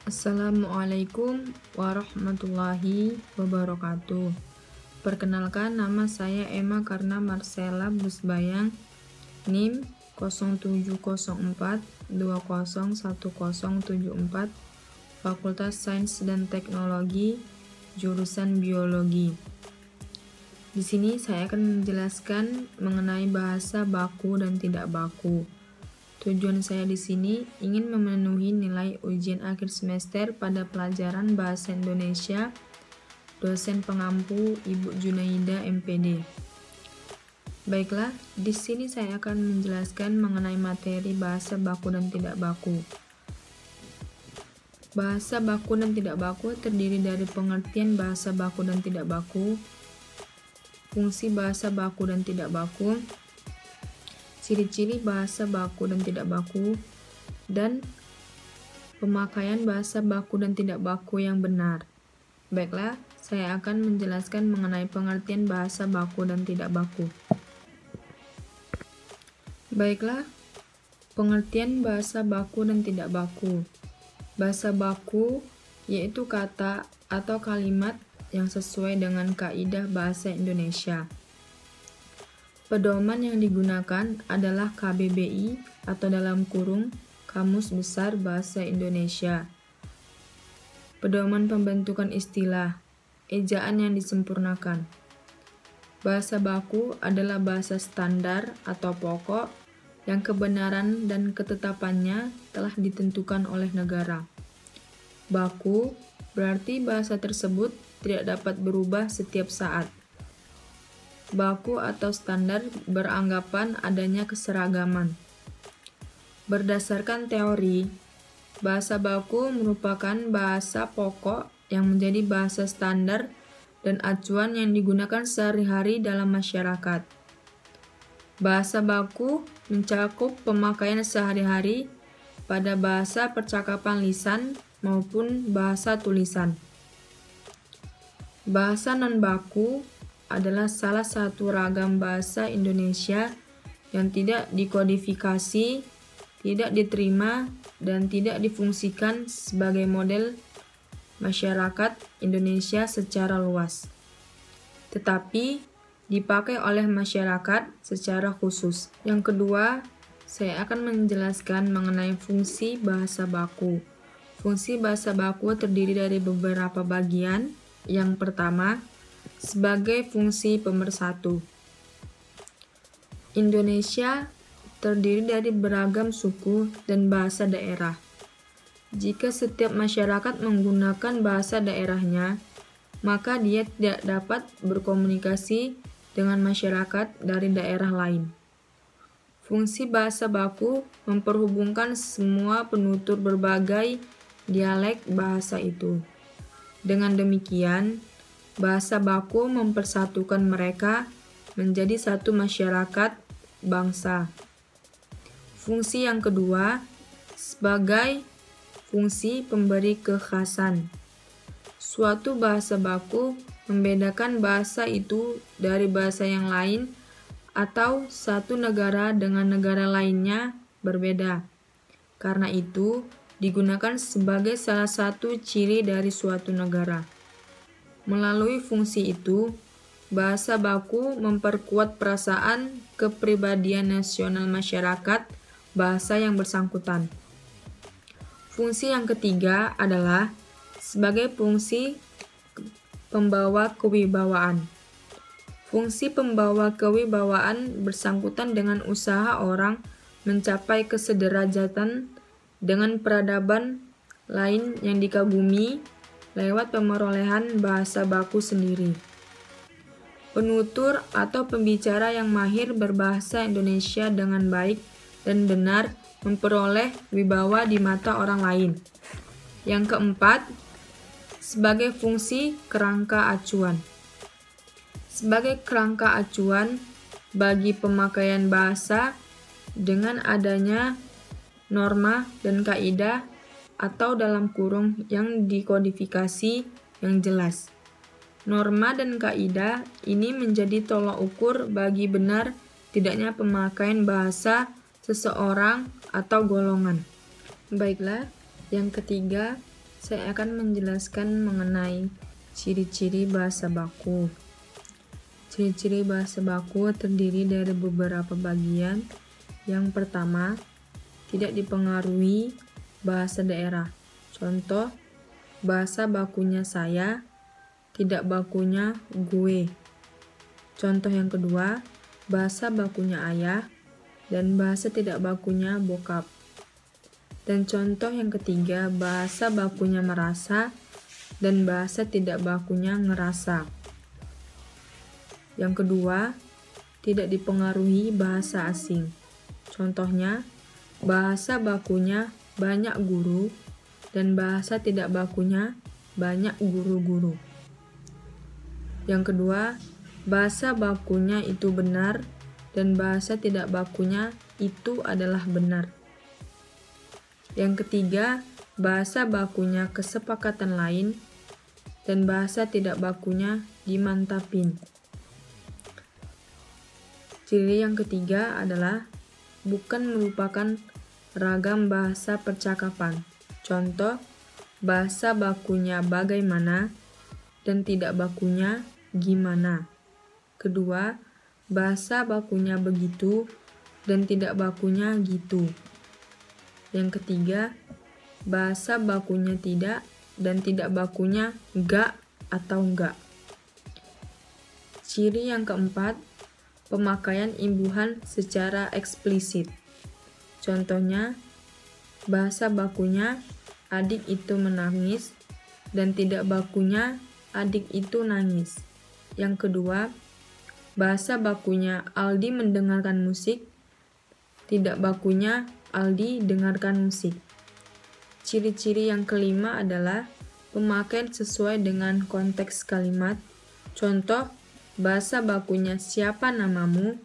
Assalamualaikum warahmatullahi wabarakatuh. Perkenalkan, nama saya Emma Karna Marcella Busbayang, NIM 0704201074, Fakultas Sains dan Teknologi, jurusan Biologi. Di sini saya akan menjelaskan mengenai bahasa baku dan tidak baku. Tujuan saya di sini ingin memenuhi nilai ujian akhir semester pada pelajaran Bahasa Indonesia, dosen pengampu Ibu Junaida MPD. Baiklah, di sini saya akan menjelaskan mengenai materi bahasa baku dan tidak baku. Bahasa baku dan tidak baku terdiri dari pengertian bahasa baku dan tidak baku, fungsi bahasa baku dan tidak baku, ciri-ciri bahasa baku dan tidak baku, dan pemakaian bahasa baku dan tidak baku yang benar. Baiklah, saya akan menjelaskan mengenai pengertian bahasa baku dan tidak baku. Baiklah, pengertian bahasa baku dan tidak baku. Bahasa baku yaitu kata atau kalimat yang sesuai dengan kaidah bahasa Indonesia. Pedoman yang digunakan adalah KBBI atau dalam kurung Kamus Besar Bahasa Indonesia. Pedoman pembentukan istilah, ejaan yang disempurnakan. Bahasa baku adalah bahasa standar atau pokok yang kebenaran dan ketetapannya telah ditentukan oleh negara. Baku berarti bahasa tersebut tidak dapat berubah setiap saat. Baku atau standar beranggapan adanya keseragaman. Berdasarkan teori, bahasa baku merupakan bahasa pokok yang menjadi bahasa standar dan acuan yang digunakan sehari-hari dalam masyarakat. Bahasa baku mencakup pemakaian sehari-hari pada bahasa percakapan lisan maupun bahasa tulisan. Bahasa non-baku adalah salah satu ragam bahasa Indonesia yang tidak dikodifikasi, tidak diterima, dan tidak difungsikan sebagai model masyarakat Indonesia secara luas, tetapi dipakai oleh masyarakat secara khusus. Yang kedua, saya akan menjelaskan mengenai fungsi bahasa baku. Fungsi bahasa baku terdiri dari beberapa bagian. Yang pertama, sebagai fungsi pemersatu. Indonesia terdiri dari beragam suku dan bahasa daerah. Jika setiap masyarakat menggunakan bahasa daerahnya, maka dia tidak dapat berkomunikasi dengan masyarakat dari daerah lain. Fungsi bahasa baku memperhubungkan semua penutur berbagai dialek bahasa itu. Dengan demikian, bahasa baku mempersatukan mereka menjadi satu masyarakat bangsa. Fungsi yang kedua, sebagai fungsi pemberi kekhasan. Suatu bahasa baku membedakan bahasa itu dari bahasa yang lain atau satu negara dengan negara lainnya berbeda. Karena itu, digunakan sebagai salah satu ciri dari suatu negara. Melalui fungsi itu, bahasa baku memperkuat perasaan kepribadian nasional masyarakat bahasa yang bersangkutan. Fungsi yang ketiga adalah sebagai fungsi pembawa kewibawaan. Fungsi pembawa kewibawaan bersangkutan dengan usaha orang mencapai kesederajatan dengan peradaban lain yang dikagumi lewat pemerolehan bahasa baku sendiri. Penutur atau pembicara yang mahir berbahasa Indonesia dengan baik dan benar memperoleh wibawa di mata orang lain. Yang keempat, sebagai fungsi kerangka acuan. Sebagai kerangka acuan bagi pemakaian bahasa dengan adanya norma dan kaidah atau dalam kurung yang dikodifikasi yang jelas. Norma dan kaidah ini menjadi tolak ukur bagi benar tidaknya pemakaian bahasa seseorang atau golongan. Baiklah, yang ketiga, saya akan menjelaskan mengenai ciri-ciri bahasa baku. Ciri-ciri bahasa baku terdiri dari beberapa bagian. Yang pertama, tidak dipengaruhi bahasa daerah. Contoh, bahasa bakunya saya, tidak bakunya gue. Contoh yang kedua, bahasa bakunya ayah, dan bahasa tidak bakunya bokap. Dan contoh yang ketiga, bahasa bakunya merasa, dan bahasa tidak bakunya ngerasa. Yang kedua, tidak dipengaruhi bahasa asing. Contohnya, bahasa bakunya banyak guru, dan bahasa tidak bakunya banyak guru-guru. Yang kedua, bahasa bakunya itu benar, dan bahasa tidak bakunya itu adalah benar. Yang ketiga, bahasa bakunya kesepakatan lain, dan bahasa tidak bakunya dimantapin. Ciri yang ketiga adalah bukan merupakan ragam bahasa percakapan. Contoh, bahasa bakunya bagaimana, dan tidak bakunya gimana. Kedua, bahasa bakunya begitu, dan tidak bakunya gitu. Yang ketiga, bahasa bakunya tidak, dan tidak bakunya enggak atau enggak. Ciri yang keempat, pemakaian imbuhan secara eksplisit. Contohnya, bahasa bakunya adik itu menangis, dan tidak bakunya adik itu nangis. Yang kedua, bahasa bakunya Aldi mendengarkan musik, tidak bakunya Aldi dengarkan musik. Ciri-ciri yang kelima adalah pemakaian sesuai dengan konteks kalimat. Contoh, bahasa bakunya siapa namamu,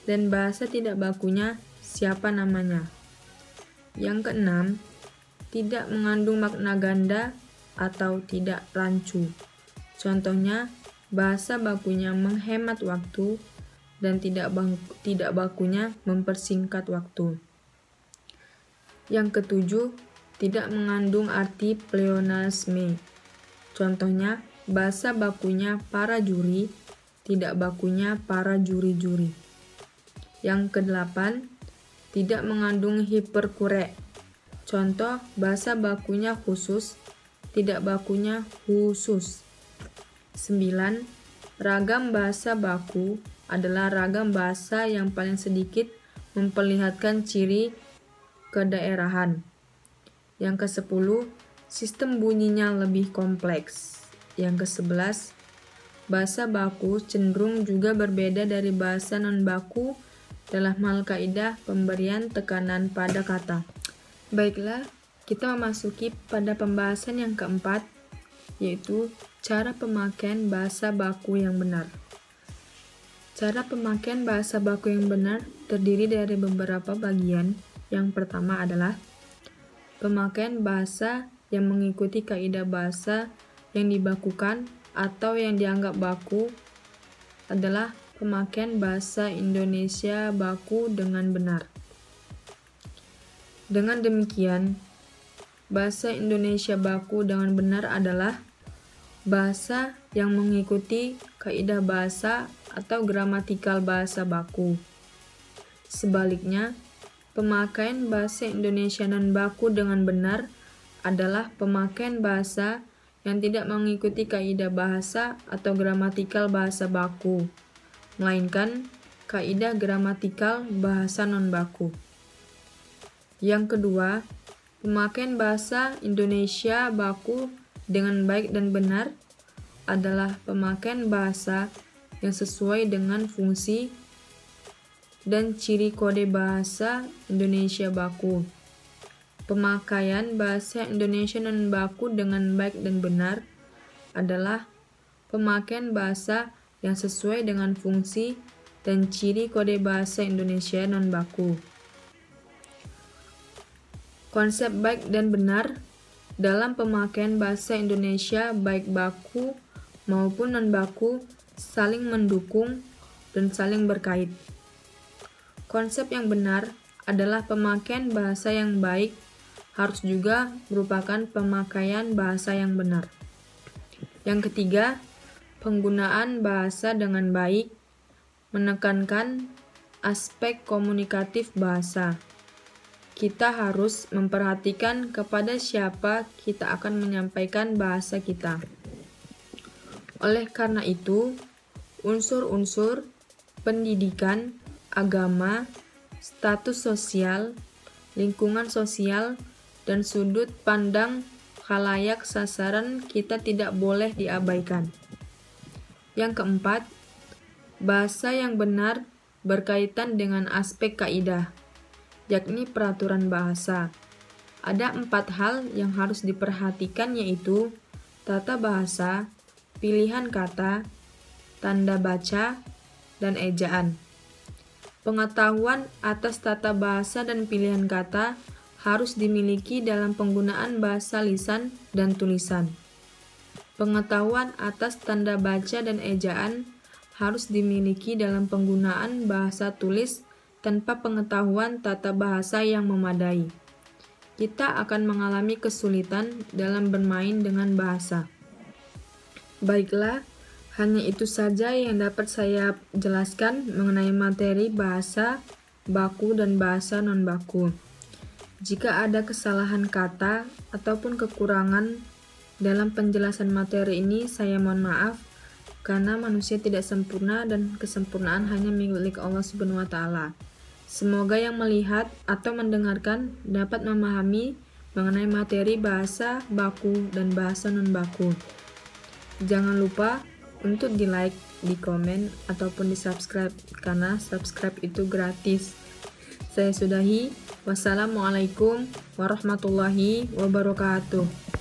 dan bahasa tidak bakunya siapa namanya. Yang keenam, tidak mengandung makna ganda atau tidak rancu. Contohnya, bahasa bakunya menghemat waktu, dan tidak bakunya mempersingkat waktu. Yang ketujuh, tidak mengandung arti pleonasme. Contohnya, bahasa bakunya para juri, tidak bakunya para juri-juri. Yang kedelapan, tidak mengandung hiperkure. Contoh, bahasa bakunya khusus, tidak bakunya khusus. 9. Ragam bahasa baku adalah ragam bahasa yang paling sedikit memperlihatkan ciri kedaerahan. Yang ke-10, sistem bunyinya lebih kompleks. Yang ke-11, bahasa baku cenderung juga berbeda dari bahasa non-baku dalam hal kaidah pemberian tekanan pada kata. Baiklah, kita memasuki pada pembahasan yang keempat, yaitu cara pemakaian bahasa baku yang benar. Cara pemakaian bahasa baku yang benar terdiri dari beberapa bagian. Yang pertama adalah pemakaian bahasa yang mengikuti kaidah bahasa yang dibakukan atau yang dianggap baku adalah pemakaian bahasa Indonesia baku dengan benar. Dengan demikian, bahasa Indonesia baku dengan benar adalah bahasa yang mengikuti kaidah bahasa atau gramatikal bahasa baku. Sebaliknya, pemakaian bahasa Indonesia non-baku dengan benar adalah pemakaian bahasa yang tidak mengikuti kaidah bahasa atau gramatikal bahasa baku, melainkan kaidah gramatikal bahasa non-baku. Yang kedua, pemakaian bahasa Indonesia baku dengan baik dan benar adalah pemakaian bahasa yang sesuai dengan fungsi dan ciri kode bahasa Indonesia baku. Pemakaian bahasa Indonesia non-baku dengan baik dan benar adalah pemakaian bahasa yang sesuai dengan fungsi dan ciri kode bahasa Indonesia non-baku. Konsep baik dan benar dalam pemakaian bahasa Indonesia baik baku maupun non-baku saling mendukung dan saling berkait. Konsep yang benar adalah pemakaian bahasa yang baik harus juga merupakan pemakaian bahasa yang benar. Yang ketiga, penggunaan bahasa dengan baik, menekankan aspek komunikatif bahasa. Kita harus memperhatikan kepada siapa kita akan menyampaikan bahasa kita. Oleh karena itu, unsur-unsur pendidikan, agama, status sosial, lingkungan sosial, dan sudut pandang khalayak sasaran kita tidak boleh diabaikan. Yang keempat, bahasa yang benar berkaitan dengan aspek kaidah, yakni peraturan bahasa. Ada 4 hal yang harus diperhatikan, yaitu tata bahasa, pilihan kata, tanda baca, dan ejaan. Pengetahuan atas tata bahasa dan pilihan kata harus dimiliki dalam penggunaan bahasa lisan dan tulisan. Pengetahuan atas tanda baca dan ejaan harus dimiliki dalam penggunaan bahasa tulis tanpa pengetahuan tata bahasa yang memadai. Kita akan mengalami kesulitan dalam bermain dengan bahasa. Baiklah, hanya itu saja yang dapat saya jelaskan mengenai materi bahasa baku dan bahasa non-baku. Jika ada kesalahan kata ataupun kekurangan dalam penjelasan materi ini, saya mohon maaf, karena manusia tidak sempurna dan kesempurnaan hanya milik Allah Subhanahu wa Ta'ala. Semoga yang melihat atau mendengarkan dapat memahami mengenai materi bahasa baku dan bahasa non-baku. Jangan lupa untuk di-like, di-komen, ataupun di-subscribe, karena subscribe itu gratis. Saya sudahi. Wassalamualaikum warahmatullahi wabarakatuh.